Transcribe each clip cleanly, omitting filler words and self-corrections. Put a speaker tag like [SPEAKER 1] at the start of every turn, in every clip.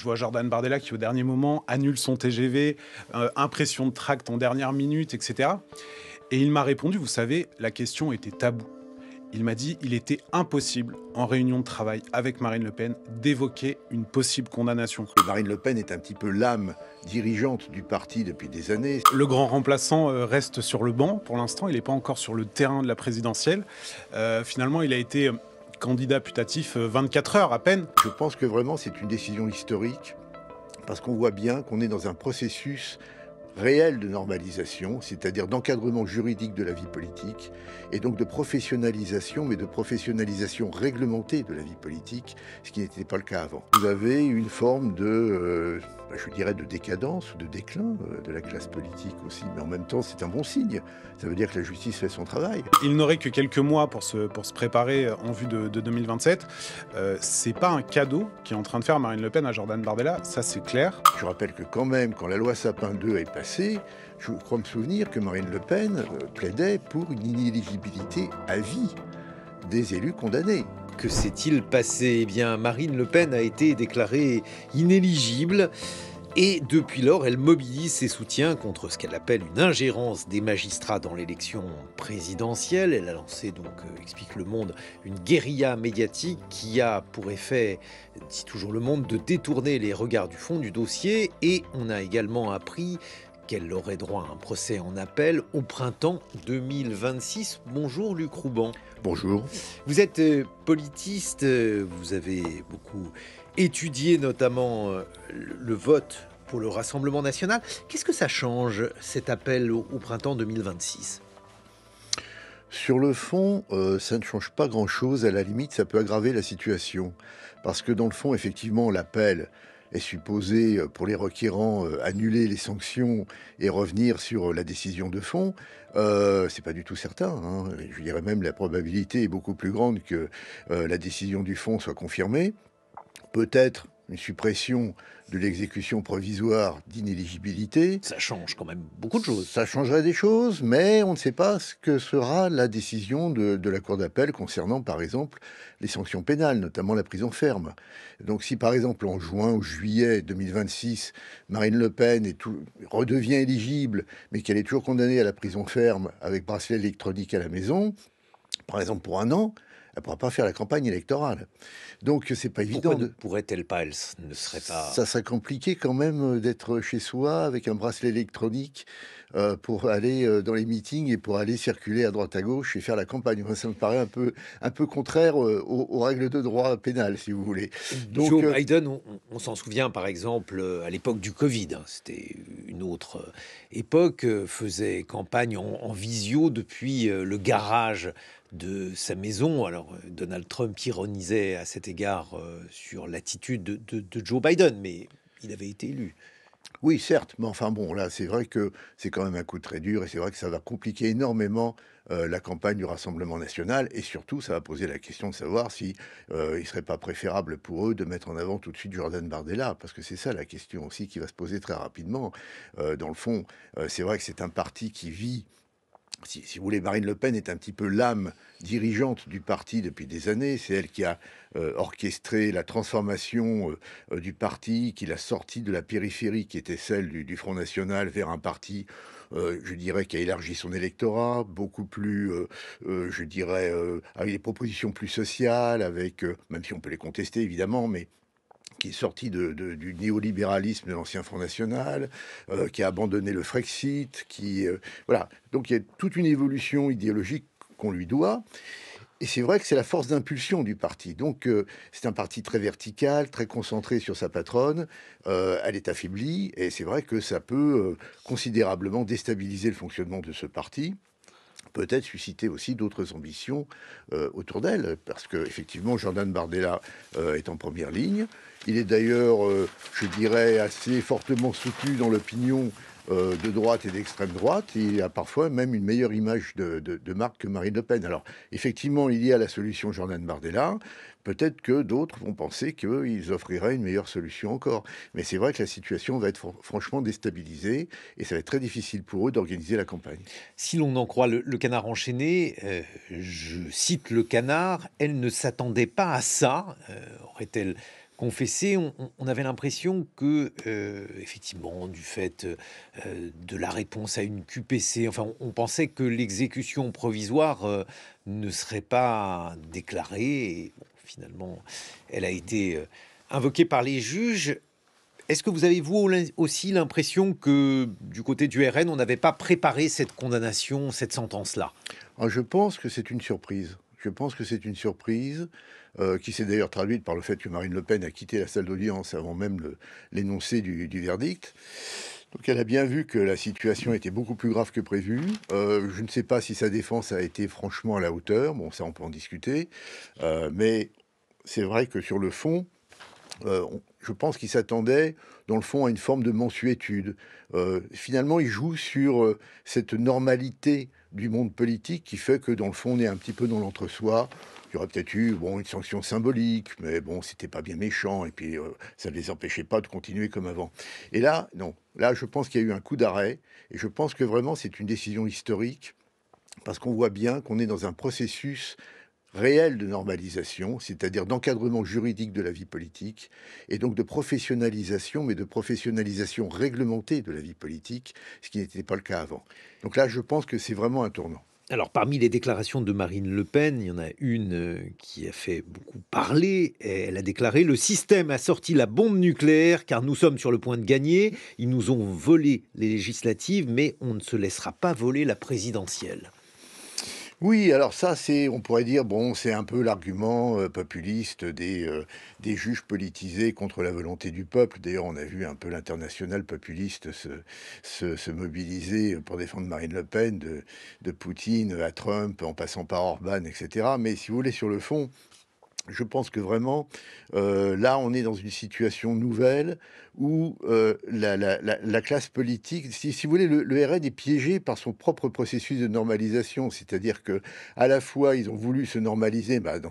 [SPEAKER 1] Je vois Jordan Bardella qui, au dernier moment, annule son TGV, impression de tract en dernière minute, etc. Et il m'a répondu, vous savez, la question était taboue. Il m'a dit il était impossible, en réunion de travail avec Marine Le Pen, d'évoquer une possible condamnation.
[SPEAKER 2] Marine Le Pen est un petit peu l'âme dirigeante du parti depuis des années.
[SPEAKER 1] Le grand remplaçant reste sur le banc pour l'instant, il n'est pas encore sur le terrain de la présidentielle. Finalement, il a été candidat putatif 24 heures à peine.
[SPEAKER 2] Je pense que vraiment c'est une décision historique parce qu'on voit bien qu'on est dans un processus réel de normalisation, c'est-à-dire d'encadrement juridique de la vie politique et donc de professionnalisation, mais de professionnalisation réglementée de la vie politique, ce qui n'était pas le cas avant. Vous avez une forme de, je dirais, de décadence ou de déclin de la classe politique aussi, mais en même temps c'est un bon signe. Ça veut dire que la justice fait son travail.
[SPEAKER 1] Il n'aurait que quelques mois pour se préparer en vue de 2027. C'est pas un cadeau qu'est en train de faire Marine Le Pen à Jordan Bardella, ça c'est clair.
[SPEAKER 2] Je rappelle que quand même, quand la loi Sapin 2 est passée, je crois me souvenir que Marine Le Pen plaidait pour une inéligibilité à vie des élus condamnés.
[SPEAKER 3] Que s'est-il passé? Eh bien, Marine Le Pen a été déclarée inéligible. Et depuis lors, elle mobilise ses soutiens contre ce qu'elle appelle une ingérence des magistrats dans l'élection présidentielle. Elle a lancé, donc, explique Le Monde, une guérilla médiatique qui a pour effet, dit toujours Le Monde, de détourner les regards du fond du dossier. Et on a également appris qu'elle aurait droit à un procès en appel au printemps 2026. Bonjour Luc Rouban.
[SPEAKER 2] Bonjour.
[SPEAKER 3] Vous êtes politiste, vous avez beaucoup étudié notamment le vote pour le Rassemblement national. Qu'est-ce que ça change, cet appel au printemps 2026 ?
[SPEAKER 2] Sur le fond, ça ne change pas grand-chose. À la limite, ça peut aggraver la situation. Parce que dans le fond, effectivement, l'appel est supposé, pour les requérants, annuler les sanctions et revenir sur la décision de fond. C'est pas du tout certain, hein. Je dirais même la probabilité est beaucoup plus grande que la décision du fond soit confirmée. Peut-être une suppression de l'exécution provisoire d'inéligibilité.
[SPEAKER 3] Ça change quand même beaucoup de choses.
[SPEAKER 2] Ça changerait des choses, mais on ne sait pas ce que sera la décision de la Cour d'appel concernant, par exemple, les sanctions pénales, notamment la prison ferme. Donc si, par exemple, en juin ou juillet 2026, Marine Le Pen redevient éligible, mais qu'elle est toujours condamnée à la prison ferme avec bracelet électronique à la maison, par exemple pour 1 an, elle ne pourra pas faire la campagne électorale. Donc c'est pas évident.
[SPEAKER 3] Pourquoi ne pourrait-elle pas? Elle ne serait pas...
[SPEAKER 2] Ça serait compliqué quand même d'être chez soi avec un bracelet électronique pour aller dans les meetings et pour aller circuler à droite à gauche et faire la campagne. Moi, ça me paraît un peu contraire aux règles de droit pénal, si vous voulez. Donc,
[SPEAKER 3] Joe Biden, on s'en souvient par exemple à l'époque du Covid, hein, c'était une autre époque, faisait campagne en visio depuis le garage de sa maison. Alors Donald Trump ironisait à cet égard sur l'attitude de Joe Biden, mais il avait été élu.
[SPEAKER 2] oui, certes, mais enfin bon, là, c'est vrai que c'est quand même un coup très dur et c'est vrai que ça va compliquer énormément la campagne du Rassemblement national et surtout, ça va poser la question de savoir si il serait pas préférable pour eux de mettre en avant tout de suite Jordan Bardella, parce que c'est ça la question aussi qui va se poser très rapidement. Dans le fond, c'est vrai que c'est un parti qui vit. Si vous voulez, Marine Le Pen est un petit peu l'âme dirigeante du parti depuis des années. C'est elle qui a orchestré la transformation du parti, qui l'a sorti de la périphérie qui était celle du Front National vers un parti, je dirais, qui a élargi son électorat, beaucoup plus, je dirais, avec des propositions plus sociales, avec, même si on peut les contester évidemment, mais qui est sorti du néolibéralisme de l'ancien Front National, qui a abandonné le Frexit, voilà. Donc il y a toute une évolution idéologique qu'on lui doit. Et c'est vrai que c'est la force d'impulsion du parti. Donc c'est un parti très vertical, très concentré sur sa patronne. Elle est affaiblie et c'est vrai que ça peut considérablement déstabiliser le fonctionnement de ce parti. Peut-être susciter aussi d'autres ambitions autour d'elle, parce que effectivement Jordan Bardella est en première ligne. Il est d'ailleurs, je dirais, assez fortement soutenu dans l'opinion de droite et d'extrême droite. Il a parfois même une meilleure image de marque que Marine Le Pen. Alors effectivement, il y a la solution Jordan Bardella. Peut-être que d'autres vont penser qu'ils offriraient une meilleure solution encore. Mais c'est vrai que la situation va être franchement déstabilisée et ça va être très difficile pour eux d'organiser la campagne.
[SPEAKER 3] Si l'on en croit le Canard enchaîné, je cite le Canard, elle ne s'attendait pas à ça, aurait-elle confessé, on avait l'impression que, effectivement, du fait de la réponse à une QPC, enfin, on pensait que l'exécution provisoire ne serait pas déclarée. Et bon, finalement, elle a été invoquée par les juges. Est-ce que vous avez, vous aussi, l'impression que du côté du RN, on n'avait pas préparé cette condamnation, cette sentence-là?
[SPEAKER 2] Alors, je pense que c'est une surprise. Je pense que c'est une surprise qui s'est d'ailleurs traduite par le fait que Marine Le Pen a quitté la salle d'audience avant même l'énoncé du verdict. Donc elle a bien vu que la situation était beaucoup plus grave que prévu. Je ne sais pas si sa défense a été franchement à la hauteur. Bon, ça, on peut en discuter. Mais c'est vrai que sur le fond, je pense qu'il s'attendait, dans le fond, à une forme de mansuétude. Finalement, il joue sur cette normalité du monde politique qui fait que, dans le fond, on est un petit peu dans l'entre-soi. Il y aurait peut-être eu une sanction symbolique, mais bon, c'était pas bien méchant, et puis ça ne les empêchait pas de continuer comme avant. Et là, non. Là, je pense qu'il y a eu un coup d'arrêt, et je pense que vraiment, c'est une décision historique, parce qu'on voit bien qu'on est dans un processus réel de normalisation, c'est-à-dire d'encadrement juridique de la vie politique, et donc de professionnalisation, mais de professionnalisation réglementée de la vie politique, ce qui n'était pas le cas avant. Donc là, je pense que c'est vraiment un tournant.
[SPEAKER 3] Alors, parmi les déclarations de Marine Le Pen, il y en a une qui a fait beaucoup parler. Elle a déclaré: le système a sorti la bombe nucléaire car nous sommes sur le point de gagner. Ils nous ont volé les législatives, mais on ne se laissera pas voler la présidentielle.
[SPEAKER 2] Oui, alors ça, on pourrait dire, bon, c'est un peu l'argument populiste des juges politisés contre la volonté du peuple. D'ailleurs, on a vu un peu l'international populiste se mobiliser pour défendre Marine Le Pen, de Poutine à Trump, en passant par Orban, etc. Mais si vous voulez, sur le fond, je pense que vraiment, là, on est dans une situation nouvelle où la classe politique, si vous voulez, le RN est piégé par son propre processus de normalisation. C'est-à-dire que à la fois, ils ont voulu se normaliser, dans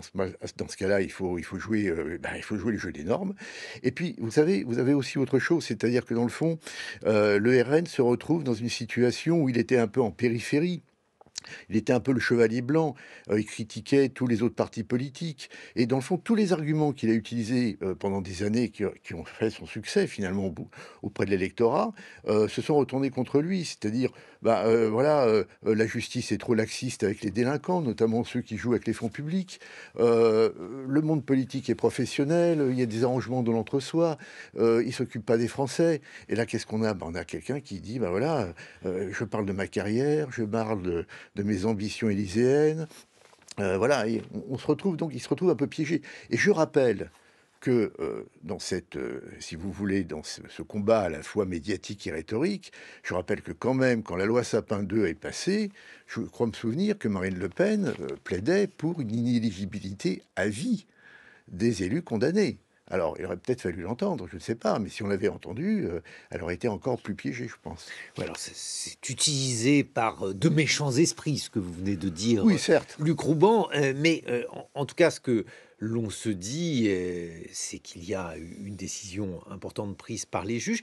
[SPEAKER 2] ce cas-là, il faut jouer le jeu des normes. Et puis, vous savez, vous avez aussi autre chose, c'est-à-dire que dans le fond, le RN se retrouve dans une situation où il était un peu en périphérie. Il était un peu le chevalier blanc, il critiquait tous les autres partis politiques et dans le fond, tous les arguments qu'il a utilisés, pendant des années qui ont fait son succès finalement auprès de l'électorat, se sont retournés contre lui. C'est-à-dire, la justice est trop laxiste avec les délinquants, notamment ceux qui jouent avec les fonds publics. Le monde politique est professionnel, il y a des arrangements dans l'entre-soi, il s'occupe pas des Français. Et là, qu'est-ce qu'on a? On a quelqu'un qui dit: je parle de ma carrière, je parle de mes ambitions élyséennes. Voilà, et on se retrouve donc, il se retrouve un peu piégé. Et je rappelle que dans si vous voulez, dans ce combat à la fois médiatique et rhétorique, je rappelle que quand même, quand la loi Sapin 2 est passée, je crois me souvenir que Marine Le Pen plaidait pour une inéligibilité à vie des élus condamnés. Alors, il aurait peut-être fallu l'entendre, je ne sais pas, mais si on l'avait entendu, elle aurait été encore plus piégée, je pense.
[SPEAKER 3] Ouais, alors, c'est utilisé par de méchants esprits, ce que vous venez de dire,
[SPEAKER 2] Oui, certes.
[SPEAKER 3] Luc Rouban, mais en tout cas, ce que l'on se dit, c'est qu'il y a une décision importante prise par les juges.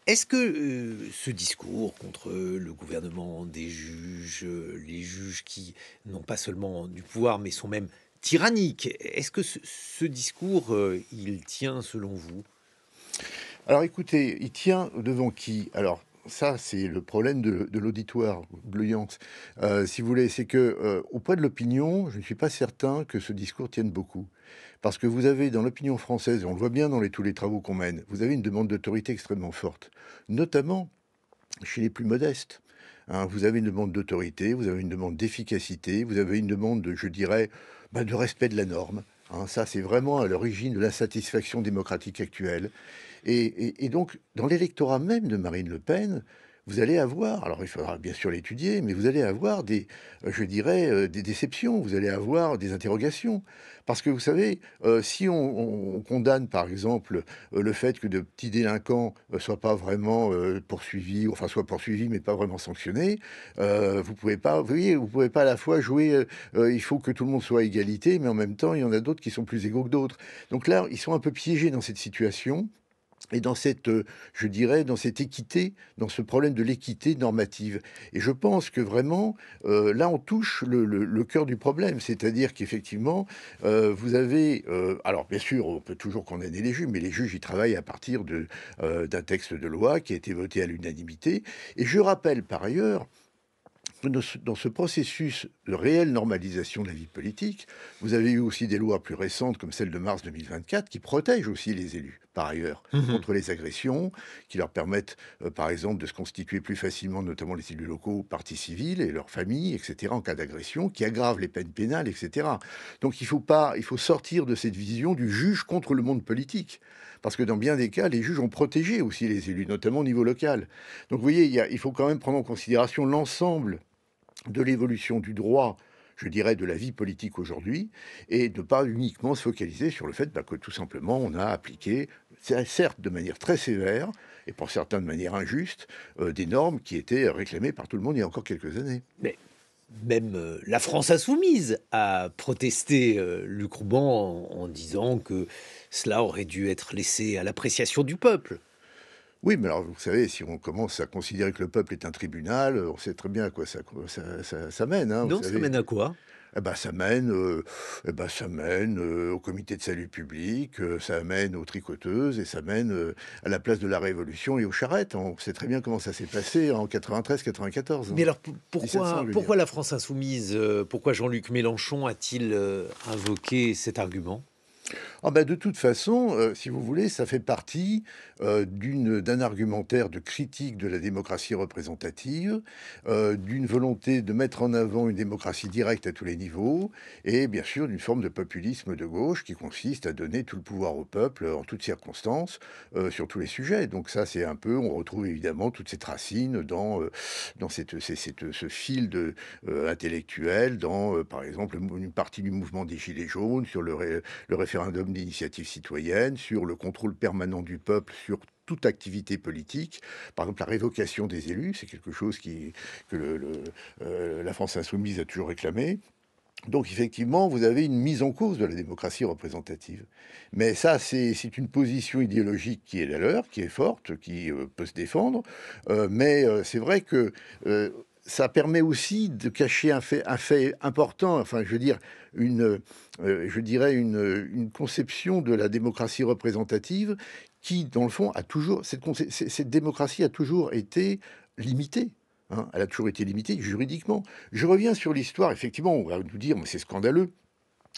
[SPEAKER 3] Est-ce que ce discours contre le gouvernement des juges, les juges qui n'ont pas seulement du pouvoir, mais sont même tyranniques, est-ce que ce discours, il tient selon vous?
[SPEAKER 2] Alors écoutez, il tient devant qui? Alors ça, c'est le problème de l'auditoire, Bleuillance. Si vous voulez, c'est que auprès de l'opinion, je ne suis pas certain que ce discours tienne beaucoup. Parce que vous avez dans l'opinion française, et on le voit bien dans tous les travaux qu'on mène, vous avez une demande d'autorité extrêmement forte, notamment chez les plus modestes. Hein. Vous avez une demande d'autorité, vous avez une demande d'efficacité, vous avez une demande, je dirais, de respect de la norme. Hein. Ça, c'est vraiment à l'origine de l'insatisfaction démocratique actuelle. Et donc, dans l'électorat même de Marine Le Pen, vous allez avoir, alors il faudra bien sûr l'étudier, mais vous allez avoir des déceptions, vous allez avoir des interrogations. Parce que vous savez, si on condamne par exemple le fait que de petits délinquants soient pas vraiment poursuivis, enfin soient poursuivis mais pas vraiment sanctionnés, vous pouvez pas, vous voyez, vous pouvez pas à la fois jouer, il faut que tout le monde soit à égalité, mais en même temps il y en a d'autres qui sont plus égaux que d'autres. Donc là, ils sont un peu piégés dans cette situation. et dans cette, je dirais, dans cette équité, dans ce problème de l'équité normative. Et je pense que vraiment, là, on touche le cœur du problème. C'est-à-dire qu'effectivement, vous avez, alors bien sûr, on peut toujours condamner les juges, mais les juges, ils travaillent à partir d'un texte de loi qui a été voté à l'unanimité. Et je rappelle par ailleurs dans ce processus de réelle normalisation de la vie politique, vous avez eu aussi des lois plus récentes, comme celle de mars 2024, qui protègent aussi les élus, par ailleurs,
[SPEAKER 3] Mhm.
[SPEAKER 2] contre les agressions, qui leur permettent, par exemple, de se constituer plus facilement, notamment les élus locaux, partie civile et leurs familles, etc., en cas d'agression, qui aggravent les peines pénales, etc. Donc il faut sortir de cette vision du juge contre le monde politique. Parce que dans bien des cas, les juges ont protégé aussi les élus, notamment au niveau local. Donc vous voyez, il faut quand même prendre en considération l'ensemble de l'évolution du droit, je dirais, de la vie politique aujourd'hui, et ne pas uniquement se focaliser sur le fait que tout simplement on a appliqué, certes de manière très sévère, et pour certains de manière injuste, des normes qui étaient réclamées par tout le monde il y a encore quelques années.
[SPEAKER 3] Mais même la France insoumise a protesté, Luc Rouban, en disant que cela aurait dû être laissé à l'appréciation du peuple.
[SPEAKER 2] Oui, mais alors vous savez, si on commence à considérer que le peuple est un tribunal, on sait très bien à quoi ça mène, hein, vous
[SPEAKER 3] Non, ça
[SPEAKER 2] savez.
[SPEAKER 3] mène à quoi?
[SPEAKER 2] Ça mène au comité de salut public, ça mène aux tricoteuses et ça mène à la place de la Révolution et aux charrettes. On sait très bien comment ça s'est passé en 93-94.
[SPEAKER 3] Mais alors
[SPEAKER 2] 1700, je veux dire.
[SPEAKER 3] pourquoi la France insoumise, pourquoi Jean-Luc Mélenchon a-t-il invoqué cet argument?
[SPEAKER 2] Ah bah, de toute façon, si vous voulez, ça fait partie, d'un argumentaire de critique de la démocratie représentative, d'une volonté de mettre en avant une démocratie directe à tous les niveaux et bien sûr d'une forme de populisme de gauche qui consiste à donner tout le pouvoir au peuple en toutes circonstances, sur tous les sujets. Donc ça, c'est un peu on retrouve évidemment toutes cette racines dans ce fil intellectuel dans, par exemple, une partie du mouvement des gilets jaunes, sur le référendum d'initiative citoyenne, sur le contrôle permanent du peuple sur toute activité politique. Par exemple, la révocation des élus, c'est quelque chose que la France insoumise a toujours réclamé. Donc effectivement, vous avez une mise en cause de la démocratie représentative. Mais ça, c'est une position idéologique qui est la leur, qui est forte, qui peut se défendre. Mais c'est vrai que ça permet aussi de cacher un fait important, enfin je veux dire, je dirais une conception de la démocratie représentative qui, dans le fond, cette démocratie a toujours été limitée. Hein, elle a toujours été limitée juridiquement. Je reviens sur l'histoire. Effectivement, on va nous dire, mais c'est scandaleux.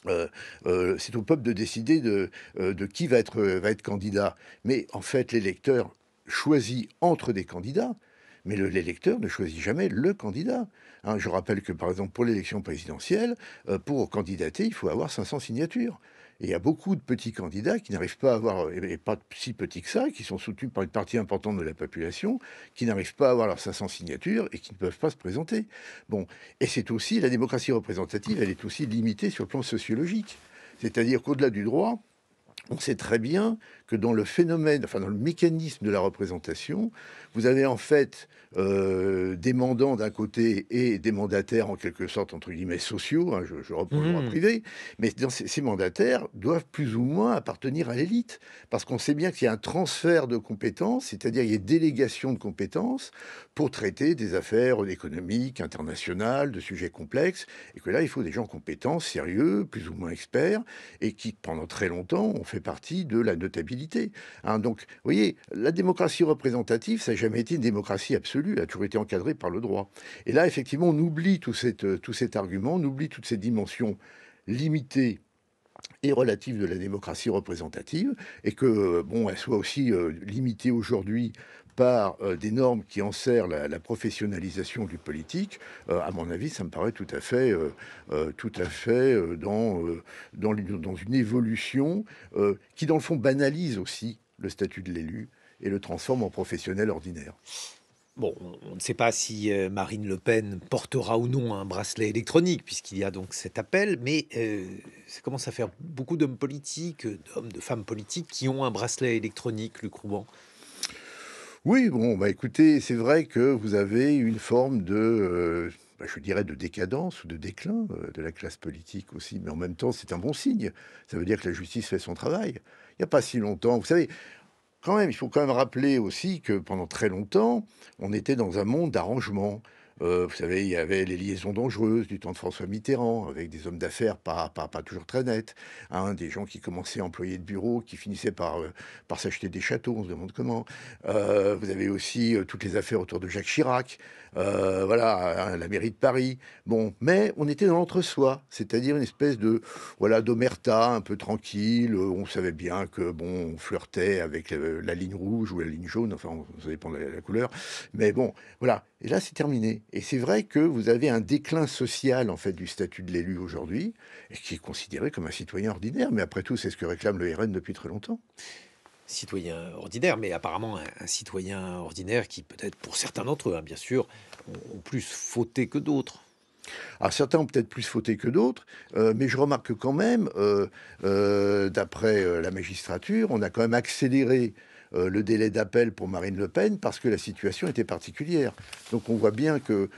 [SPEAKER 2] C'est au peuple de décider de qui va être candidat. Mais en fait, l'électeur choisit entre des candidats, mais l'électeur ne choisit jamais le candidat. Hein, je rappelle que, par exemple, pour l'élection présidentielle, pour candidater, il faut avoir 500 signatures. Et il y a beaucoup de petits candidats qui n'arrivent pas à avoir, et pas si petits que ça, qui sont soutenus par une partie importante de la population, qui n'arrivent pas à avoir leurs 500 signatures et qui ne peuvent pas se présenter. Bon, et c'est aussi, la démocratie représentative, elle est aussi limitée sur le plan sociologique. C'est-à-dire qu'au-delà du droit, on sait très bien que dans le phénomène, enfin dans le mécanisme de la représentation, vous avez en fait des mandants d'un côté et des mandataires en quelque sorte entre guillemets sociaux, hein, je reprends le droit
[SPEAKER 3] Mhm.
[SPEAKER 2] privé, mais ces mandataires doivent plus ou moins appartenir à l'élite, parce qu'on sait bien qu'il y a un transfert de compétences, c'est-à-dire il y a une délégation de compétences pour traiter des affaires économiques, internationales, de sujets complexes, et que là il faut des gens compétents, sérieux, plus ou moins experts, et qui pendant très longtemps ont fait partie de la notabilité. Hein, donc, vous voyez, la démocratie représentative, ça n'a jamais été une démocratie absolue, elle a toujours été encadrée par le droit. Et là, effectivement, on oublie tout cet argument, on oublie toutes ces dimensions limitées et relative de la démocratie représentative, et que, bon, elle soit aussi limitée aujourd'hui par des normes qui enserrent la professionnalisation du politique, à mon avis, ça me paraît tout à fait dans une évolution qui, dans le fond, banalise aussi le statut de l'élu et le transforme en professionnel ordinaire.
[SPEAKER 3] Bon, on ne sait pas si Marine Le Pen portera ou non un bracelet électronique, puisqu'il y a donc cet appel, mais ça commence à faire beaucoup d'hommes politiques, d'hommes, de femmes politiques qui ont un bracelet électronique, Luc Rouban.
[SPEAKER 2] Oui, bon, bah écoutez, c'est vrai que vous avez une forme je dirais, de décadence ou de déclin de la classe politique aussi, mais en même temps, c'est un bon signe. Ça veut dire que la justice fait son travail. Il n'y a pas si longtemps, vous savez, quand même, il faut quand même rappeler aussi que pendant très longtemps, on était dans un monde d'arrangement. Vous savez, il y avait les liaisons dangereuses du temps de François Mitterrand, avec des hommes d'affaires pas toujours très nets, hein, des gens qui commençaient employés de bureau, qui finissaient par s'acheter des châteaux, on se demande comment. Vous avez aussi toutes les affaires autour de Jacques Chirac, voilà, hein, la mairie de Paris. Bon, mais on était dans l'entre-soi, c'est-à-dire une espèce de, voilà, d'omerta un peu tranquille. On savait bien que, bon, on flirtait avec la ligne rouge ou la ligne jaune, enfin, ça dépend de la couleur. Mais bon, voilà. Et là, c'est terminé. Et c'est vrai que vous avez un déclin social, en fait, du statut de l'élu aujourd'hui, et qui est considéré comme un citoyen ordinaire. Mais après tout, c'est ce que réclame le RN depuis très longtemps.
[SPEAKER 3] Citoyen ordinaire, mais apparemment un citoyen ordinaire qui peut-être, pour certains d'entre eux, hein, bien sûr, ont plus fauté que d'autres.
[SPEAKER 2] Alors certains ont peut-être plus fauté que d'autres, mais je remarque quand même, d'après la magistrature, on a quand même accéléré le délai d'appel pour Marine Le Pen parce que la situation était particulière. Donc on voit bien que,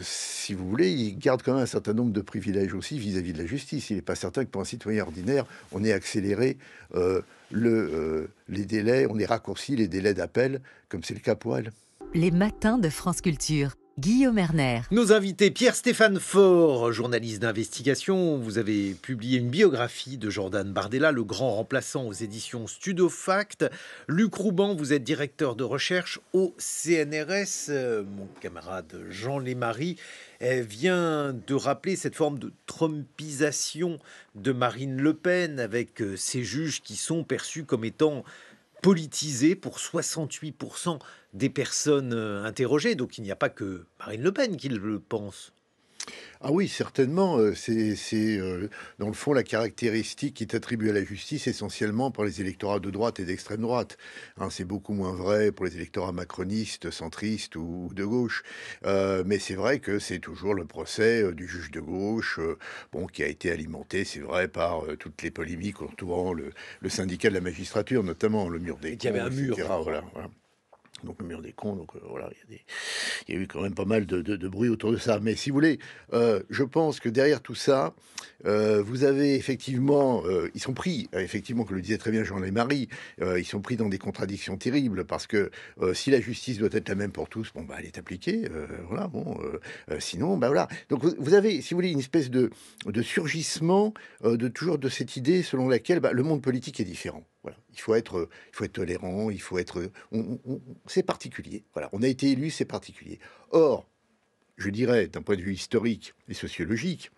[SPEAKER 2] si vous voulez, il garde quand même un certain nombre de privilèges aussi vis-à-vis de la justice. Il n'est pas certain que pour un citoyen ordinaire, on ait accéléré les délais, on ait raccourci les délais d'appel, comme c'est le cas pour elle.
[SPEAKER 4] Les matins de France Culture. Guillaume Erner.
[SPEAKER 3] Nos invités, Pierre-Stéphane Faure, journaliste d'investigation. Vous avez publié une biographie de Jordan Bardella, le grand remplaçant aux éditions Studofact. Luc Rouban, vous êtes directeur de recherche au CNRS. Mon camarade Jean Lémarie vient de rappeler cette forme de trumpisation de Marine Le Pen avec ces juges qui sont perçus comme étant politisé pour 68% des personnes interrogées. Donc il n'y a pas que Marine Le Pen qui le pense.
[SPEAKER 2] Ah oui, certainement. Dans le fond la caractéristique qui est attribuée à la justice essentiellement pour les électorats de droite et d'extrême droite. Hein, c'est beaucoup moins vrai pour les électorats macronistes, centristes ou de gauche. Mais c'est vrai que c'est toujours le procès du juge de gauche, bon, qui a été alimenté, c'est vrai, par toutes les polémiques entourant le syndicat de la magistrature, notamment le mur des
[SPEAKER 3] Il y avait un mur.
[SPEAKER 2] etc. Voilà. Donc le mur des cons, donc voilà, il y a eu quand même pas mal de bruit autour de ça. Mais si vous voulez, je pense que derrière tout ça, vous avez effectivement, ils sont pris, effectivement, comme le disait très bien Jean Lémarie, ils sont pris dans des contradictions terribles parce que si la justice doit être la même pour tous, bon bah elle est appliquée, voilà, bon, sinon bah voilà. Donc vous avez, si vous voulez, une espèce de surgissement toujours de cette idée selon laquelle bah, le monde politique est différent. Voilà. Il faut être tolérant, il faut être, c'est particulier. Voilà, on a été élu, c'est particulier. Or, je dirais, d'un point de vue historique et sociologique,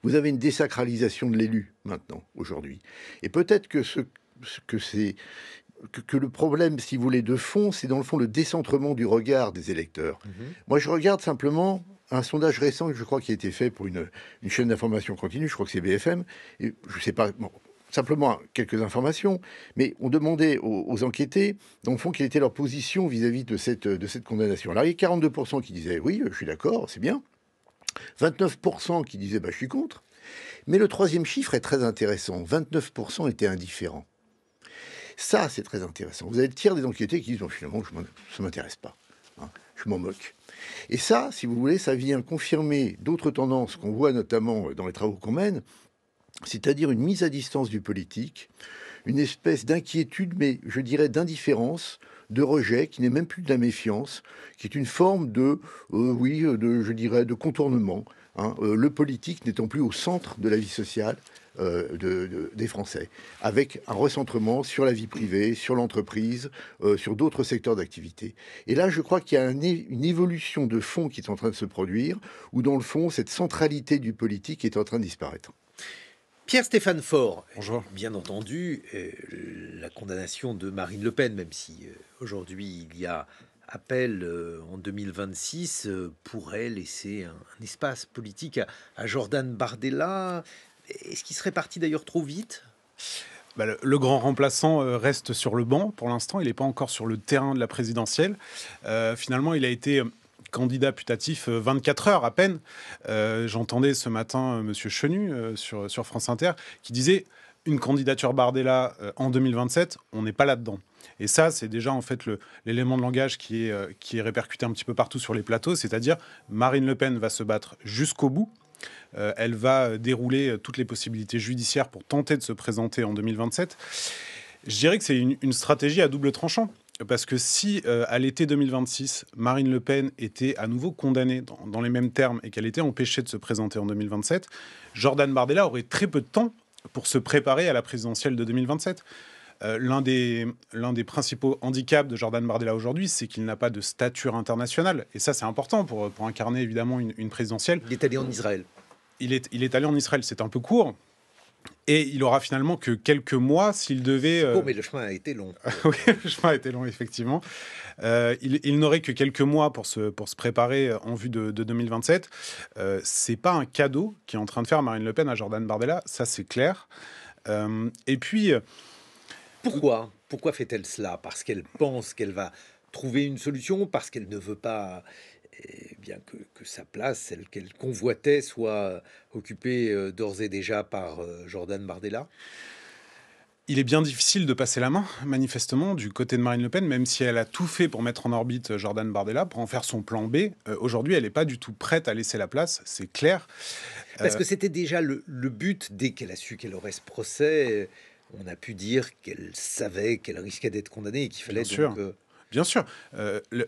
[SPEAKER 2] vous avez une désacralisation de l'élu maintenant, aujourd'hui. Et peut-être que que le problème, si vous voulez, de fond, c'est dans le fond le décentrement du regard des électeurs. Moi, je regarde simplement un sondage récent, je crois, qui a été fait pour une chaîne d'information continue, je crois que c'est BFM, et je sais pas... Bon, simplement quelques informations, mais on demandait aux enquêtés, dans le fond, quelle était leur position vis-à-vis de cette condamnation. Alors, il y a 42% qui disaient « oui, je suis d'accord, c'est bien ». 29% qui disaient bah, « je suis contre ». Mais le troisième chiffre est très intéressant. 29% étaient indifférents. Ça, c'est très intéressant. Vous avez le tiers des enquêtés qui disent bon, « finalement, ça ne m'intéresse pas. Hein, je m'en moque ». Et ça, si vous voulez, ça vient confirmer d'autres tendances qu'on voit notamment dans les travaux qu'on mène, c'est-à-dire une mise à distance du politique, une espèce d'inquiétude, mais je dirais d'indifférence, de rejet, qui n'est même plus de la méfiance, qui est une forme je dirais, de contournement. Hein, le politique n'étant plus au centre de la vie sociale des Français, avec un recentrement sur la vie privée, sur l'entreprise, sur d'autres secteurs d'activité. Et là, je crois qu'il y a une évolution de fond qui est en train de se produire, où dans le fond, cette centralité du politique est en train de disparaître.
[SPEAKER 3] Pierre-Stéphane Faure,
[SPEAKER 1] Bonjour.
[SPEAKER 3] Bien entendu, la condamnation de Marine Le Pen, même si aujourd'hui il y a appel en 2026, pourrait laisser un espace politique à Jordan Bardella. Est-ce qu'il serait parti d'ailleurs trop vite ?
[SPEAKER 1] Bah, le grand remplaçant reste sur le banc pour l'instant, il n'est pas encore sur le terrain de la présidentielle. Finalement, il a été candidat putatif 24 heures à peine. J'entendais ce matin Monsieur Chenu sur France Inter qui disait une candidature Bardella en 2027, on n'est pas là-dedans. Et ça, c'est déjà en fait l'élément de langage qui est répercuté un petit peu partout sur les plateaux, c'est-à-dire Marine Le Pen va se battre jusqu'au bout. Elle va dérouler toutes les possibilités judiciaires pour tenter de se présenter en 2027. Je dirais que c'est une stratégie à double tranchant. Parce que si, à l'été 2026, Marine Le Pen était à nouveau condamnée dans les mêmes termes et qu'elle était empêchée de se présenter en 2027, Jordan Bardella aurait très peu de temps pour se préparer à la présidentielle de 2027. L'un des principaux handicaps de Jordan Bardella aujourd'hui, c'est qu'il n'a pas de stature internationale. Et ça, c'est important pour incarner évidemment une présidentielle.
[SPEAKER 3] Il est allé en Israël.
[SPEAKER 1] Il est allé en Israël, c'est un peu court. Et il aura finalement que quelques mois s'il devait...
[SPEAKER 3] Bon, mais le chemin a été long.
[SPEAKER 1] Oui, le chemin a été long, effectivement. Il n'aurait que quelques mois pour se préparer en vue de 2027. C'est pas un cadeau qu'est en train de faire Marine Le Pen à Jordan Bardella, ça c'est clair. Et puis...
[SPEAKER 3] Pourquoi fait-elle cela? Parce qu'elle pense qu'elle va trouver une solution, parce qu'elle ne veut pas bien que sa place, celle qu'elle convoitait, soit occupée d'ores et déjà par Jordan Bardella?
[SPEAKER 1] Il est bien difficile de passer la main, manifestement, du côté de Marine Le Pen, même si elle a tout fait pour mettre en orbite Jordan Bardella, pour en faire son plan B. Aujourd'hui, elle n'est pas du tout prête à laisser la place, c'est clair.
[SPEAKER 3] Parce que c'était déjà le but, dès qu'elle a su qu'elle aurait ce procès, on a pu dire qu'elle savait qu'elle risquait d'être condamnée et qu'il fallait donc...
[SPEAKER 1] Bien sûr.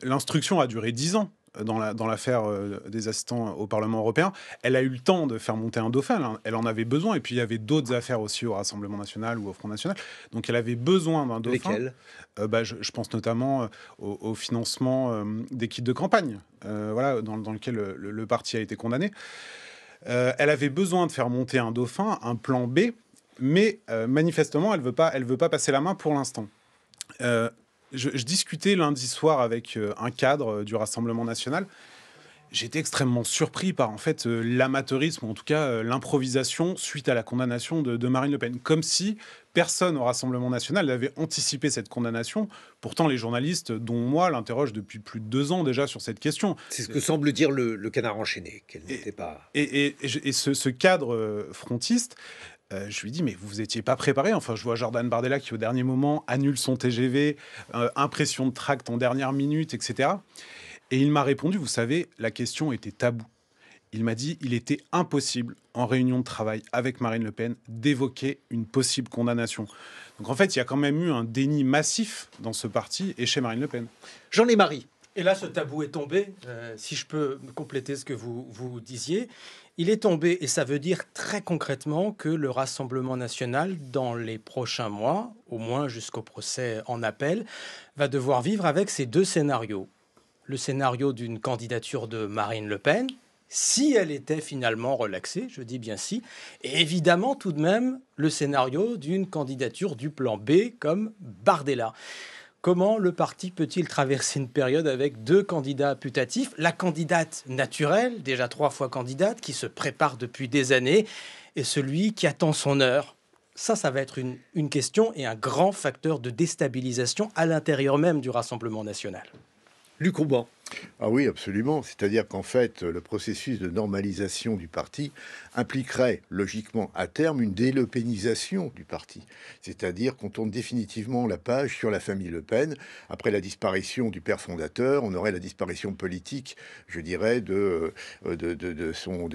[SPEAKER 1] L'instruction a duré 10 ans dans l'affaire des assistants au Parlement européen. Elle a eu le temps de faire monter un dauphin. Elle en avait besoin. Et puis, il y avait d'autres affaires aussi au Rassemblement national ou au Front national. Donc, elle avait besoin d'un dauphin.
[SPEAKER 3] Lesquelles?
[SPEAKER 1] Je pense notamment au financement des kits de campagne, voilà, dans lequel le parti a été condamné. Elle avait besoin de faire monter un dauphin, un plan B. Mais manifestement, elle veut pas passer la main pour l'instant. Je discutais lundi soir avec un cadre du Rassemblement national. J'étais extrêmement surpris par en fait l'amateurisme, ou en tout cas l'improvisation suite à la condamnation de Marine Le Pen. Comme si personne au Rassemblement national n'avait anticipé cette condamnation. Pourtant, les journalistes, dont moi, l'interrogent depuis plus de 2 ans déjà sur cette question.
[SPEAKER 3] C'est ce que semble dire le Canard enchaîné, qu'elle n'était pas...
[SPEAKER 1] Et ce cadre frontiste... je lui dis, mais vous étiez pas préparé. Enfin, je vois Jordan Bardella qui, au dernier moment, annule son TGV, impression de tract en dernière minute, etc. Et il m'a répondu, vous savez, la question était taboue. Il m'a dit, il était impossible, en réunion de travail avec Marine Le Pen, d'évoquer une possible condamnation. Donc, en fait, il y a quand même eu un déni massif dans ce parti et chez Marine Le Pen.
[SPEAKER 3] Jean-Lémy Marie.
[SPEAKER 5] Et là, ce tabou est tombé. Si je peux compléter ce que vous disiez, il est tombé, et ça veut dire très concrètement que le Rassemblement national, dans les prochains mois, au moins jusqu'au procès en appel, va devoir vivre avec ces 2 scénarios. Le scénario d'une candidature de Marine Le Pen, si elle était finalement relaxée, je dis bien si, et évidemment tout de même le scénario d'une candidature du plan B comme Bardella. Comment le parti peut-il traverser une période avec 2 candidats putatifs? La candidate naturelle, déjà 3 fois candidate, qui se prépare depuis des années, et celui qui attend son heure. Ça va être une question et un grand facteur de déstabilisation à l'intérieur même du Rassemblement national.
[SPEAKER 3] Luc Auban.
[SPEAKER 2] Ah oui, absolument. C'est-à-dire qu'en fait, le processus de normalisation du parti impliquerait logiquement à terme une délopénisation du parti. C'est-à-dire qu'on tourne définitivement la page sur la famille Le Pen. Après la disparition du père fondateur, on aurait la disparition politique, je dirais, de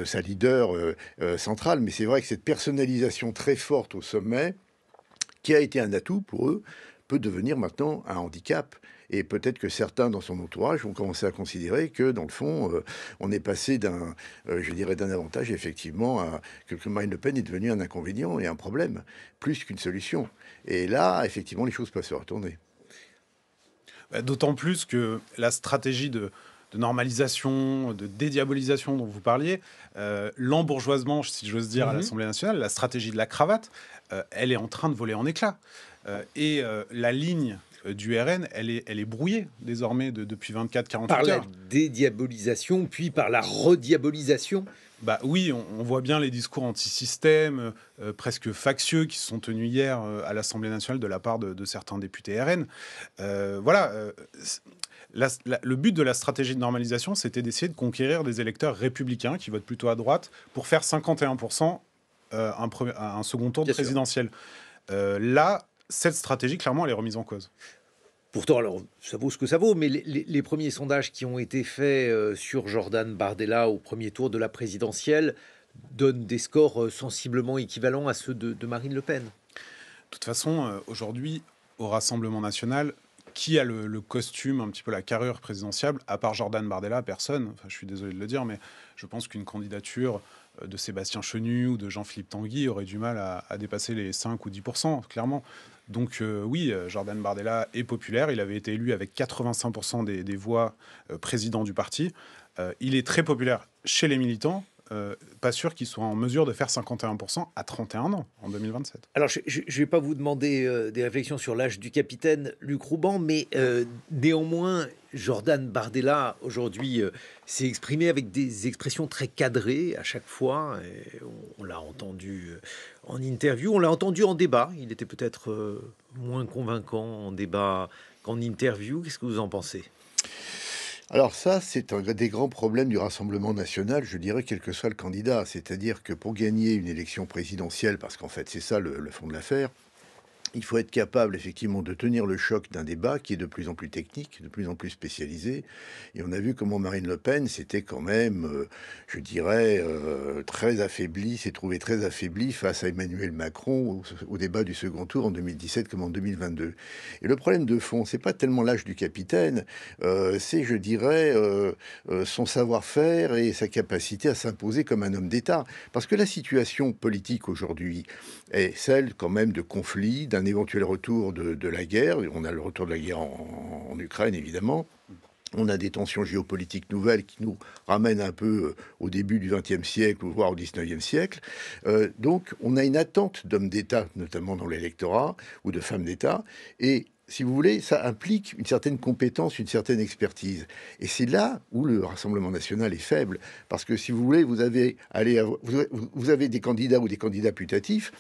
[SPEAKER 2] sa leader centrale. Mais c'est vrai que cette personnalisation très forte au sommet, qui a été un atout pour eux, peut devenir maintenant un handicap. Et peut-être que certains dans son entourage vont commencer à considérer que, dans le fond, on est passé d'un avantage, effectivement, à que Marine Le Pen est devenue un inconvénient et un problème, plus qu'une solution. Et là, effectivement, les choses peuvent se retourner.
[SPEAKER 1] D'autant plus que la stratégie de normalisation, de dédiabolisation dont vous parliez, l'embourgeoisement, si j'ose dire, à l'Assemblée nationale, la stratégie de la cravate, elle est en train de voler en éclats. Et la ligne du RN, elle est brouillée désormais depuis 24-48 heures.
[SPEAKER 3] Par la dédiabolisation, puis par la rediabolisation.
[SPEAKER 1] Bah oui, on voit bien les discours anti-système, presque factieux, qui se sont tenus hier à l'Assemblée nationale de la part de certains députés RN. Le but de la stratégie de normalisation, c'était d'essayer de conquérir des électeurs républicains qui votent plutôt à droite pour faire 51% un second tour de présidentiel. Là, cette stratégie, clairement, elle est remise en cause.
[SPEAKER 3] Pourtant, alors, ça vaut ce que ça vaut, mais les premiers sondages qui ont été faits sur Jordan Bardella au premier tour de la présidentielle donnent des scores sensiblement équivalents à ceux de Marine Le Pen.
[SPEAKER 1] toute façon, aujourd'hui, au Rassemblement national, qui a le costume, un petit peu la carrure présidentielle, à part Jordan Bardella, personne. Enfin, je suis désolé de le dire, mais je pense qu'une candidature de Sébastien Chenu ou de Jean-Philippe Tanguy aurait du mal à dépasser les 5 ou 10%, clairement. Donc oui, Jordan Bardella est populaire. Il avait été élu avec 85% des voix président du parti. Il est très populaire chez les militants. Pas sûr qu'il soit en mesure de faire 51% à 31 ans en 2027.
[SPEAKER 3] Alors, je ne vais pas vous demander des réflexions sur l'âge du capitaine Luc Rouban, mais néanmoins, Jordan Bardella, aujourd'hui, s'est exprimé avec des expressions très cadrées à chaque fois. Et on l'a entendu en interview, on l'a entendu en débat. Il était peut-être moins convaincant en débat qu'en interview. Qu'est-ce que vous en pensez ?
[SPEAKER 2] Alors ça, c'est un des grands problèmes du Rassemblement national, je dirais, quel que soit le candidat. C'est-à-dire que pour gagner une élection présidentielle, parce qu'en fait c'est ça le fond de l'affaire, il faut être capable effectivement de tenir le choc d'un débat qui est de plus en plus technique, de plus en plus spécialisé. Et on a vu comment Marine Le Pen s'était quand même, je dirais, très affaiblie, s'est trouvée très affaiblie face à Emmanuel Macron au débat du second tour en 2017 comme en 2022. Et le problème de fond, c'est pas tellement l'âge du capitaine, c'est, je dirais, son savoir-faire et sa capacité à s'imposer comme un homme d'État. Parce que la situation politique aujourd'hui est celle quand même de conflits, d'un éventuel retour de la guerre. On a le retour de la guerre en Ukraine, évidemment. On a des tensions géopolitiques nouvelles qui nous ramènent un peu au début du XXe siècle, voire au XIXe siècle. Donc, on a une attente d'hommes d'État, notamment dans l'électorat, ou de femmes d'État. Et si vous voulez, ça implique une certaine compétence, une certaine expertise. Et c'est là où le Rassemblement national est faible. Parce que si vous voulez, vous avez des candidats ou des candidats putatifs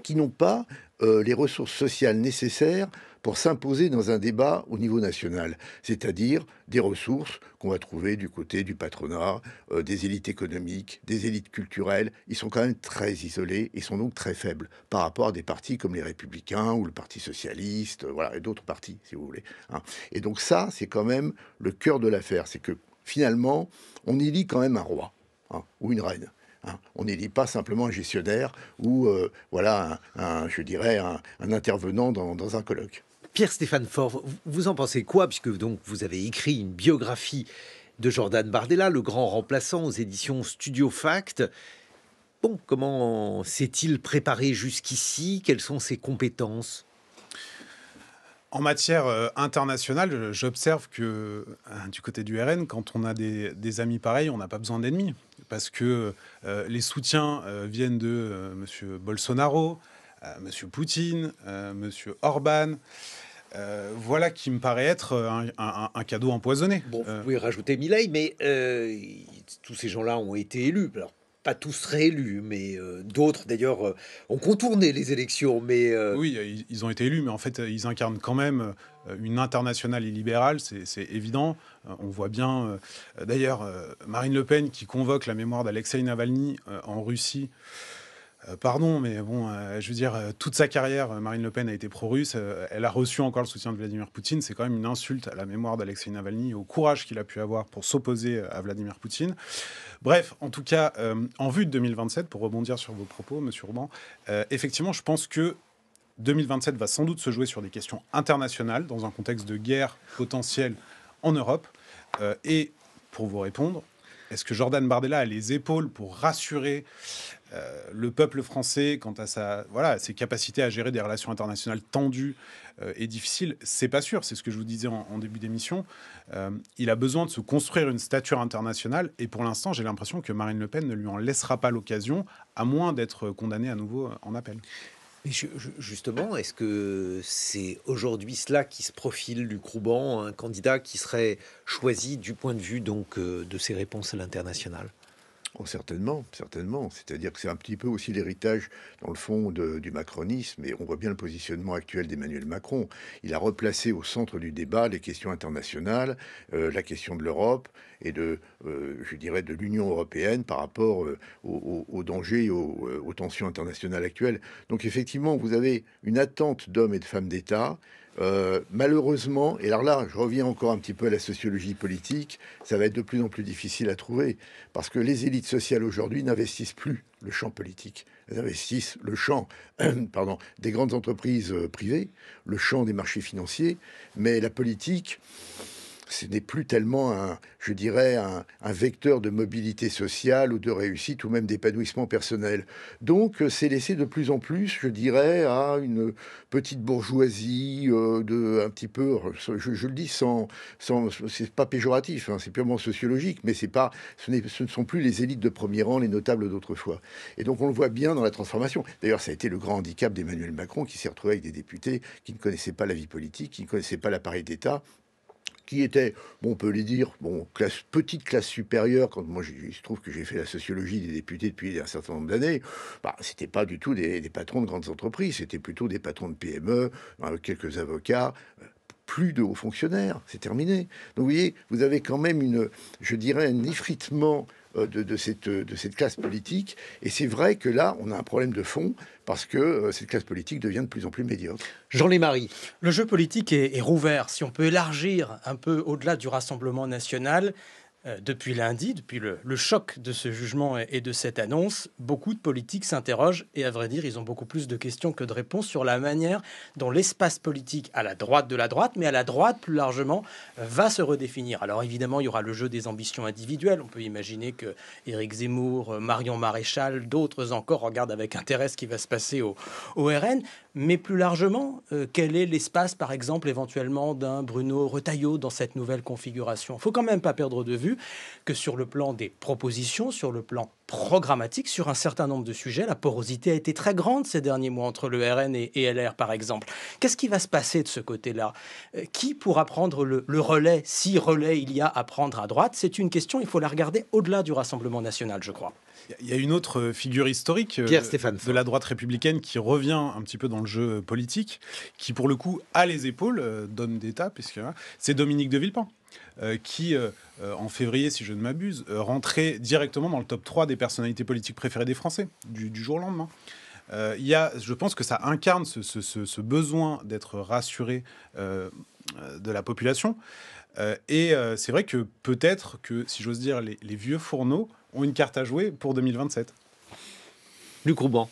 [SPEAKER 2] qui n'ont pas les ressources sociales nécessaires pour s'imposer dans un débat au niveau national, c'est-à-dire des ressources qu'on va trouver du côté du patronat, des élites économiques, des élites culturelles. Ils sont quand même très isolés et sont donc très faibles par rapport à des partis comme les Républicains ou le Parti Socialiste, voilà, et d'autres partis, si vous voulez. Hein. Et donc ça, c'est quand même le cœur de l'affaire, c'est que finalement, on élit quand même un roi, hein, ou une reine. Hein, on n'élit pas simplement un gestionnaire ou je dirais un intervenant dans un colloque.
[SPEAKER 3] Pierre-Stéphane Faure, vous en pensez quoi, puisque donc vous avez écrit une biographie de Jordan Bardella, le grand remplaçant, aux éditions Studio Fact. Bon, comment s'est-il préparé jusqu'ici? Quelles sont ses compétences?
[SPEAKER 1] En matière internationale, j'observe que du côté du RN, quand on a des amis pareils, on n'a pas besoin d'ennemis. Parce que les soutiens viennent de M. Bolsonaro, M. Poutine, M. Orban. Voilà qui me paraît être un cadeau empoisonné.
[SPEAKER 3] Bon, vous pouvez rajouter Milei, mais tous ces gens-là ont été élus. Alors, pas tous réélus, mais d'autres d'ailleurs ont contourné les élections. Mais
[SPEAKER 1] oui, ils ont été élus, mais en fait, ils incarnent quand même une internationale illibérale, c'est évident. On voit bien, d'ailleurs, Marine Le Pen qui convoque la mémoire d'Alexeï Navalny en Russie. Pardon, mais bon, je veux dire, toute sa carrière, Marine Le Pen a été pro-russe. Elle a reçu encore le soutien de Vladimir Poutine. C'est quand même une insulte à la mémoire d'Alexeï Navalny et au courage qu'il a pu avoir pour s'opposer à Vladimir Poutine. Bref, en tout cas, en vue de 2027, pour rebondir sur vos propos, Monsieur Rouban, effectivement, je pense que 2027 va sans doute se jouer sur des questions internationales, dans un contexte de guerre potentielle en Europe. Et pour vous répondre, est-ce que Jordan Bardella a les épaules pour rassurer le peuple français quant à ses capacités à gérer des relations internationales tendues et difficiles? C'est pas sûr, c'est ce que je vous disais en début d'émission. Il a besoin de se construire une stature internationale et pour l'instant, j'ai l'impression que Marine Le Pen ne lui en laissera pas l'occasion, à moins d'être condamnée à nouveau en appel.
[SPEAKER 3] Mais justement, est-ce que c'est aujourd'hui cela qui se profile, Luc Rouban, un candidat qui serait choisi du point de vue donc de ses réponses à l'international?
[SPEAKER 2] Oh, certainement, certainement. C'est-à-dire que c'est un petit peu aussi l'héritage, dans le fond, du macronisme. Et on voit bien le positionnement actuel d'Emmanuel Macron. Il a replacé au centre du débat les questions internationales, la question de l'Europe et je dirais, de l'Union européenne par rapport aux dangers et aux tensions internationales actuelles. Donc effectivement, vous avez une attente d'hommes et de femmes d'État Malheureusement, et alors là, je reviens encore un petit peu à la sociologie politique, ça va être de plus en plus difficile à trouver, parce que les élites sociales aujourd'hui n'investissent plus le champ politique. Elles investissent le champ pardon, des grandes entreprises privées, le champ des marchés financiers, mais la politique, ce n'est plus tellement je dirais, un vecteur de mobilité sociale ou de réussite ou même d'épanouissement personnel. Donc, c'est laissé de plus en plus, je dirais, à une petite bourgeoisie, un petit peu, je le dis c'est pas péjoratif, hein, c'est purement sociologique, mais ce ne sont plus les élites de premier rang, les notables d'autrefois. Et donc, on le voit bien dans la transformation. D'ailleurs, ça a été le grand handicap d'Emmanuel Macron, qui s'est retrouvé avec des députés qui ne connaissaient pas la vie politique, qui ne connaissaient pas l'appareil d'État, qui était, bon, on peut les dire, bon, petite classe supérieure. Quand moi, il se trouve que j'ai fait la sociologie des députés depuis un certain nombre d'années, c'était pas du tout des patrons de grandes entreprises, c'était plutôt des patrons de PME, quelques avocats, plus de hauts fonctionnaires, c'est terminé. Donc, vous voyez, vous avez quand même je dirais, un effritement de cette classe politique. Et c'est vrai que là, on a un problème de fond parce que cette classe politique devient de plus en plus médiocre.
[SPEAKER 3] Jean Lémarie.
[SPEAKER 5] Le jeu politique est rouvert. Si on peut élargir un peu au-delà du Rassemblement national, depuis lundi, depuis le choc de ce jugement et de cette annonce, beaucoup de politiques s'interrogent et à vrai dire, ils ont beaucoup plus de questions que de réponses sur la manière dont l'espace politique à la droite de la droite, mais à la droite plus largement, va se redéfinir. Alors évidemment, il y aura le jeu des ambitions individuelles. On peut imaginer que Éric Zemmour, Marion Maréchal, d'autres encore regardent avec intérêt ce qui va se passer au RN. Mais plus largement, quel est l'espace, par exemple, éventuellement d'un Bruno Retailleau dans cette nouvelle configuration ? Il ne faut quand même pas perdre de vue que sur le plan des propositions, sur le plan programmatique, sur un certain nombre de sujets, la porosité a été très grande ces derniers mois entre le RN et LR, par exemple. Qu'est-ce qui va se passer de ce côté-là ? Qui pourra prendre le relais, si relais il y a à prendre à droite ? C'est une question, il faut la regarder au-delà du Rassemblement national, je crois.
[SPEAKER 1] Il y a une autre figure historique de la droite républicaine qui revient un petit peu dans le jeu politique, qui pour le coup a les épaules d'homme d'État, puisque c'est Dominique de Villepin, qui en février, si je ne m'abuse, rentrait directement dans le top 3 des personnalités politiques préférées des Français, du jour au lendemain. Je pense que ça incarne ce besoin d'être rassuré de la population. C'est vrai que peut-être que, si j'ose dire, les vieux fourneaux ont une carte à jouer pour 2027.
[SPEAKER 3] Luc Rouban.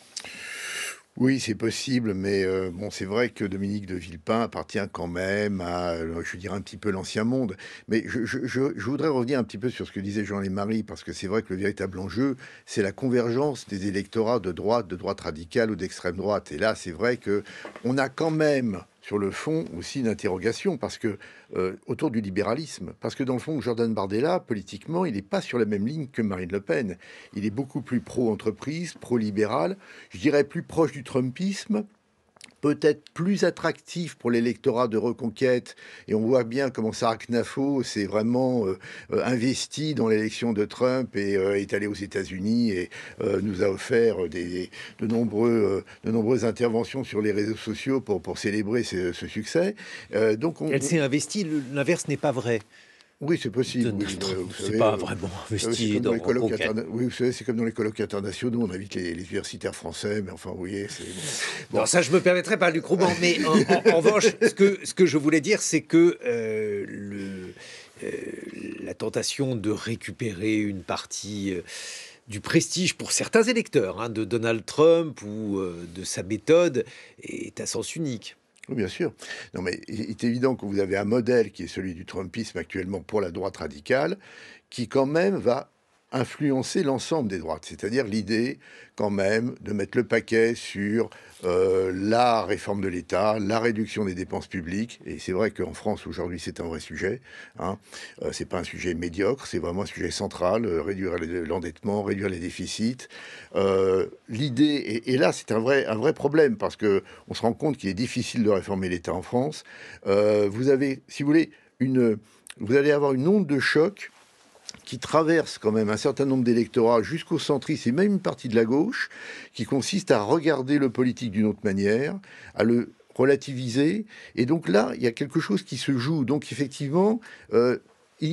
[SPEAKER 2] Oui, c'est possible, mais c'est vrai que Dominique de Villepin appartient quand même à, je dirais, un petit peu l'ancien monde. Mais je voudrais revenir un petit peu sur ce que disait Jean Lémarie, parce que c'est vrai que le véritable enjeu, c'est la convergence des électorats de droite radicale ou d'extrême droite. Et là, c'est vrai que on a quand même, sur le fond, aussi une interrogation, parce que autour du libéralisme, parce que dans le fond, Jordan Bardella, politiquement, il n'est pas sur la même ligne que Marine Le Pen. Il est beaucoup plus pro-entreprise, pro-libéral, je dirais plus proche du trumpisme, peut-être plus attractif pour l'électorat de Reconquête. Et on voit bien comment Sarah Knafo s'est vraiment investi dans l'élection de Trump et est allé aux États-Unis et nous a offert de nombreuses interventions sur les réseaux sociaux pour célébrer ce succès.
[SPEAKER 3] Elle s'est investie, l'inverse n'est pas vrai.
[SPEAKER 2] Oui, c'est possible.
[SPEAKER 3] C'est pas vraiment investi dans Reconquête.
[SPEAKER 2] Oui, vous savez, c'est comme dans les colloques internationaux, on invite les universitaires français, mais enfin, vous voyez, c'est... Bon.
[SPEAKER 3] Non, ça, je me permettrai pas, Luc Rouban, mais en revanche, ce que je voulais dire, c'est que la tentation de récupérer une partie du prestige pour certains électeurs de Donald Trump ou de sa méthode est à sens unique.
[SPEAKER 2] Oui, bien sûr. Non, mais il est évident que vous avez un modèle qui est celui du trumpisme actuellement pour la droite radicale, qui quand même va influencer l'ensemble des droites. C'est-à-dire l'idée quand même de mettre le paquet sur la réforme de l'État, la réduction des dépenses publiques. Et c'est vrai qu'en France, aujourd'hui, c'est un vrai sujet. C'est pas un sujet médiocre, c'est vraiment un sujet central. Réduire l'endettement, réduire les déficits. L'idée, et là, c'est un vrai problème, parce qu'on se rend compte qu'il est difficile de réformer l'État en France. Vous avez, si vous voulez, vous allez avoir une onde de choc qui traverse quand même un certain nombre d'électorats jusqu'au centrisme et même une partie de la gauche, qui consiste à regarder le politique d'une autre manière, à le relativiser. Et donc là, il y a quelque chose qui se joue. Donc effectivement, il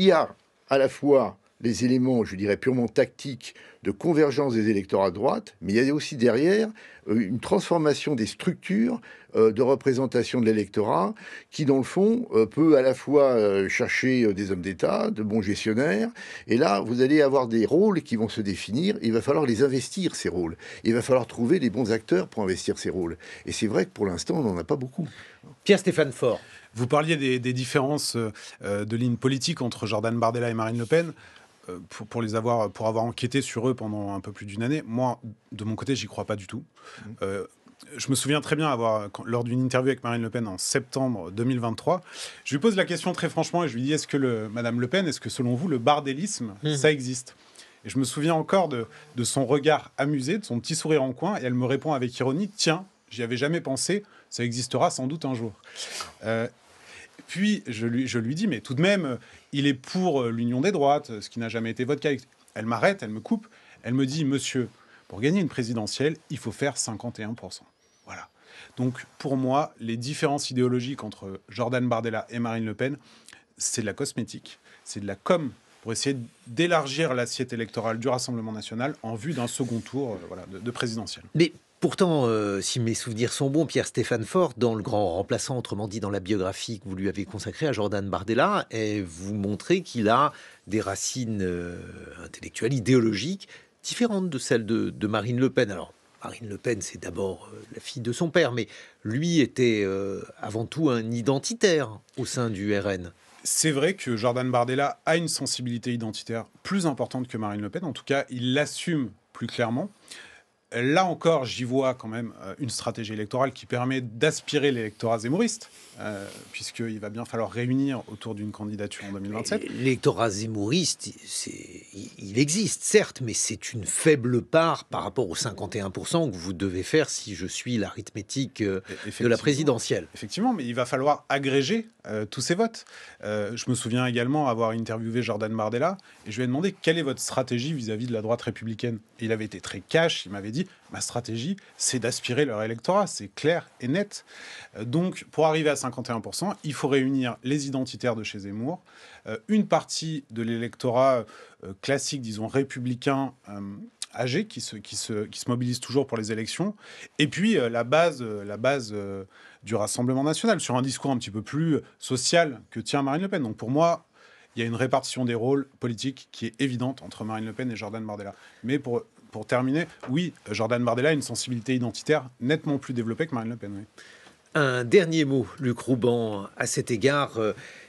[SPEAKER 2] y a à la fois les éléments, je dirais, purement tactiques de convergence des électorats de droite, mais il y a aussi derrière une transformation des structures de représentation de l'électorat qui, dans le fond, peut à la fois chercher des hommes d'État, de bons gestionnaires, et là, vous allez avoir des rôles qui vont se définir, il va falloir les investir, ces rôles. Il va falloir trouver les bons acteurs pour investir ces rôles. Et c'est vrai que pour l'instant, on n'en a pas beaucoup.
[SPEAKER 3] Pierre-Stéphane Faure.
[SPEAKER 1] Vous parliez des différences de ligne politique entre Jordan Bardella et Marine Le Pen. Pour avoir enquêté sur eux pendant un peu plus d'une année, moi, de mon côté, j'y crois pas du tout. Je me souviens très bien lors d'une interview avec Marine Le Pen en septembre 2023, je lui pose la question très franchement et je lui dis Madame Le Pen, est-ce que selon vous, le bardélisme, ça existe? Et je me souviens encore de son regard amusé, de son petit sourire en coin, et elle me répond avec ironie, tiens, j'y avais jamais pensé, ça existera sans doute un jour. Puis je lui dis, mais tout de même, il est pour l'union des droites, ce qui n'a jamais été votre cas. Elle m'arrête, elle me coupe, elle me dit, monsieur, pour gagner une présidentielle, il faut faire 51%. Voilà. Donc pour moi, les différences idéologiques entre Jordan Bardella et Marine Le Pen, c'est de la cosmétique, c'est de la com pour essayer d'élargir l'assiette électorale du Rassemblement national en vue d'un second tour de présidentielle.
[SPEAKER 3] Mais pourtant, si mes souvenirs sont bons, Pierre-Stéphane Faure, dans Le Grand Remplaçant, autrement dit dans la biographie que vous lui avez consacrée à Jordan Bardella, et vous montrez qu'il a des racines intellectuelles, idéologiques, différentes de celles de Marine Le Pen. Alors, Marine Le Pen, c'est d'abord la fille de son père, mais lui était avant tout un identitaire au sein du RN.
[SPEAKER 1] C'est vrai que Jordan Bardella a une sensibilité identitaire plus importante que Marine Le Pen. En tout cas, il l'assume plus clairement. Là encore, j'y vois quand même une stratégie électorale qui permet d'aspirer l'électorat zémouriste, puisqu'il va bien falloir réunir autour d'une candidature en 2027.
[SPEAKER 3] L'électorat zémouriste, il existe, certes, mais c'est une faible part par rapport aux 51% que vous devez faire si je suis l'arithmétique de la présidentielle.
[SPEAKER 1] Effectivement, mais il va falloir agréger tous ces votes. Je me souviens également avoir interviewé Jordan Bardella, et je lui ai demandé quelle est votre stratégie vis-à-vis de la droite républicaine. Et il avait été très cash, il m'avait dit ma stratégie, c'est d'aspirer leur électorat, c'est clair et net. Donc, pour arriver à 51%, il faut réunir les identitaires de chez Zemmour, une partie de l'électorat classique, disons républicain, âgé, qui se mobilise toujours pour les élections, et puis la base du Rassemblement national, sur un discours un petit peu plus social que tient Marine Le Pen. Donc, pour moi, il y a une répartition des rôles politiques qui est évidente entre Marine Le Pen et Jordan Bardella. Mais pour terminer, oui, Jordan Bardella a une sensibilité identitaire nettement plus développée que Marine Le Pen. Oui.
[SPEAKER 3] Un dernier mot, Luc Rouban, à cet égard,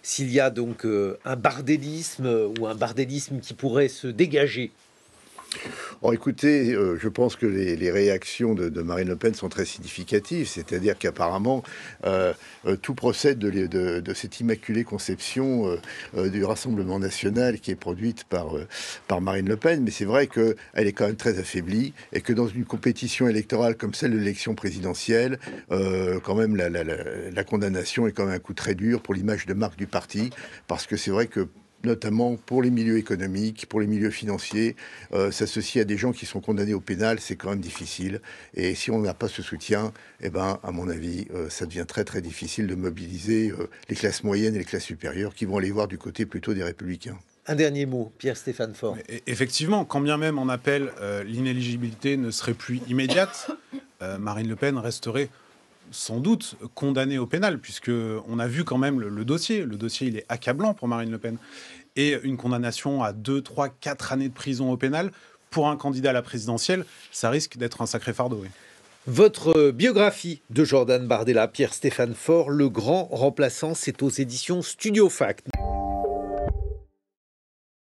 [SPEAKER 3] s'il y a donc un bardélisme ou un bardélisme qui pourrait se dégager.
[SPEAKER 2] Bon, écoutez, je pense que les réactions de Marine Le Pen sont très significatives, c'est-à-dire qu'apparemment, tout procède de cette immaculée conception du Rassemblement national qui est produite par Marine Le Pen, mais c'est vrai qu'elle est quand même très affaiblie et que dans une compétition électorale comme celle de l'élection présidentielle, quand même la condamnation est quand même un coup très dur pour l'image de marque du parti, parce que c'est vrai que notamment pour les milieux économiques, pour les milieux financiers, s'associer à des gens qui sont condamnés au pénal, c'est quand même difficile. Et si on n'a pas ce soutien, eh ben, à mon avis, ça devient très très difficile de mobiliser les classes moyennes et les classes supérieures qui vont aller voir du côté plutôt des Républicains.
[SPEAKER 3] Un dernier mot, Pierre-Stéphane Faure.
[SPEAKER 1] Effectivement, quand bien même en appel, l'inéligibilité ne serait plus immédiate, Marine Le Pen resterait sans doute condamné au pénal, puisqu'on a vu quand même le dossier. Le dossier, il est accablant pour Marine Le Pen. Et une condamnation à 2, 3, 4 années de prison au pénal, pour un candidat à la présidentielle, ça risque d'être un sacré fardeau. Oui.
[SPEAKER 3] Votre biographie de Jordan Bardella, Pierre-Stéphane Faure, Le Grand Remplaçant, c'est aux éditions Studio Fact.